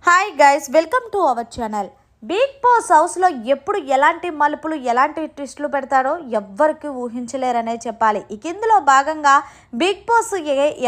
Hi guys, welcome to our channel. Bigg Boss హౌస్లో ఎప్పుడు ఎలాంటి మలుపులు ఎలాంటి ట్విస్టులు పెడతాడో ఎవ్వరికి ఊహించలేరనే చెప్పాలి. ఇక ఇందులో భాగంగా బిగ్ బాస్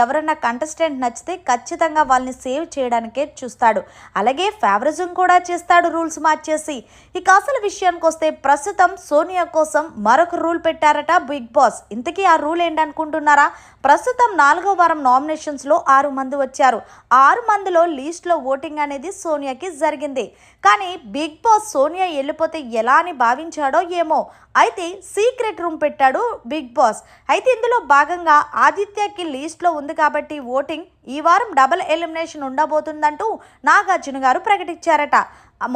ఎవరన్నా కంటెస్టెంట్ నచ్చితే ఖచ్చితంగా వాళ్ళని సేవ్ చేయడానికే చూస్తాడు. అలాగే ఫేవరిజం కూడా చేస్తాడు రూల్స్ మార్చేసి. ఇక అసలు విషయానికి వస్తే ప్రస్తుతం సోనియా కోసం మరొక రూల్ పెట్టారట బిగ్ బాస్. ఇంతకీ ఆ రూల్ ఏంటనుకుంటున్నారా? ప్రస్తుతం 4వ వారం నామినేషన్స్లో 6 మంది వచ్చారు. 6 మందిలో లీస్ట్లో ఓటింగ్ అనేది సోనియాకి జరిగింది. కానీ బిగ్ బాస్ సోనియా వెళ్ళిపోతే ఎలా అని భావించాడో ఏమో. అయితే సీక్రెట్ రూమ్ పెట్టాడు బిగ్ బాస్. అయితే ఇందులో భాగంగా ఆదిత్యకి లీస్ట్లో ఉంది కాబట్టి ఓటింగ్ ఈ వారం డబుల్ ఎలిమినేషన్ ఉండబోతుందంటూ నాగార్జున గారు ప్రకటించారట.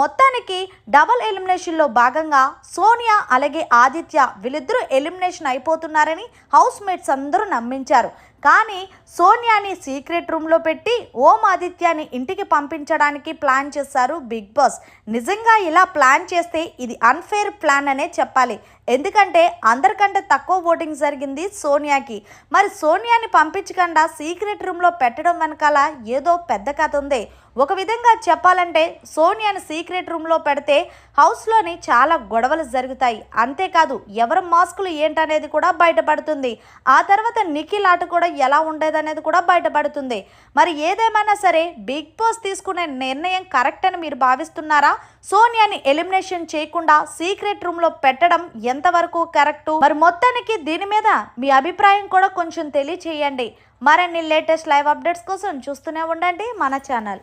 మొత్తానికి డబుల్ ఎలిమినేషన్లో భాగంగా సోనియా అలాగే ఆదిత్య వీళ్ళిద్దరూ ఎలిమినేషన్ అయిపోతున్నారని హౌస్ మేట్స్ అందరూ నమ్మించారు. కానీ సోనియాని సీక్రెట్ రూమ్లో పెట్టి ఓం ఆదిత్యాని ఇంటికి పంపించడానికి ప్లాన్ చేశారు బిగ్ బాస్. నిజంగా ఇలా ప్లాన్ చేస్తే ఇది అన్ఫేర్ ప్లాన్ అనే చెప్పాలి. ఎందుకంటే అందరికంటే తక్కువ ఓటింగ్ జరిగింది సోనియాకి. మరి సోనియాని పంపించకుండా సీక్రెట్ రూమ్లో పెట్టడం వెనకాల ఏదో పెద్ద కథ ఉంది. ఒక విధంగా చెప్పాలంటే సోనియాని సీక్రెట్ రూమ్లో పెడితే హౌస్లోని చాలా గొడవలు జరుగుతాయి. అంతేకాదు ఎవరి మాస్కులు ఏంటనేది కూడా బయటపడుతుంది. ఆ తర్వాత నిఖిల్ ఆట కూడా ఎలా ఉండేదనేది కూడా బయటపడుతుంది. మరి ఏదేమైనా సరే బిగ్ బాస్ తీసుకునే నిర్ణయం కరెక్ట్ అని మీరు భావిస్తున్నారా? సోనియాని ఎలిమినేషన్ చేయకుండా సీక్రెట్ రూమ్లో పెట్టడం ఎంతవరకు కరెక్టు? మరి మొత్తానికి దీని మీద మీ అభిప్రాయం కూడా కొంచెం తెలియచేయండి. మరిన్ని లేటెస్ట్ లైవ్ అప్డేట్స్ కోసం చూస్తూనే ఉండండి మన ఛానల్.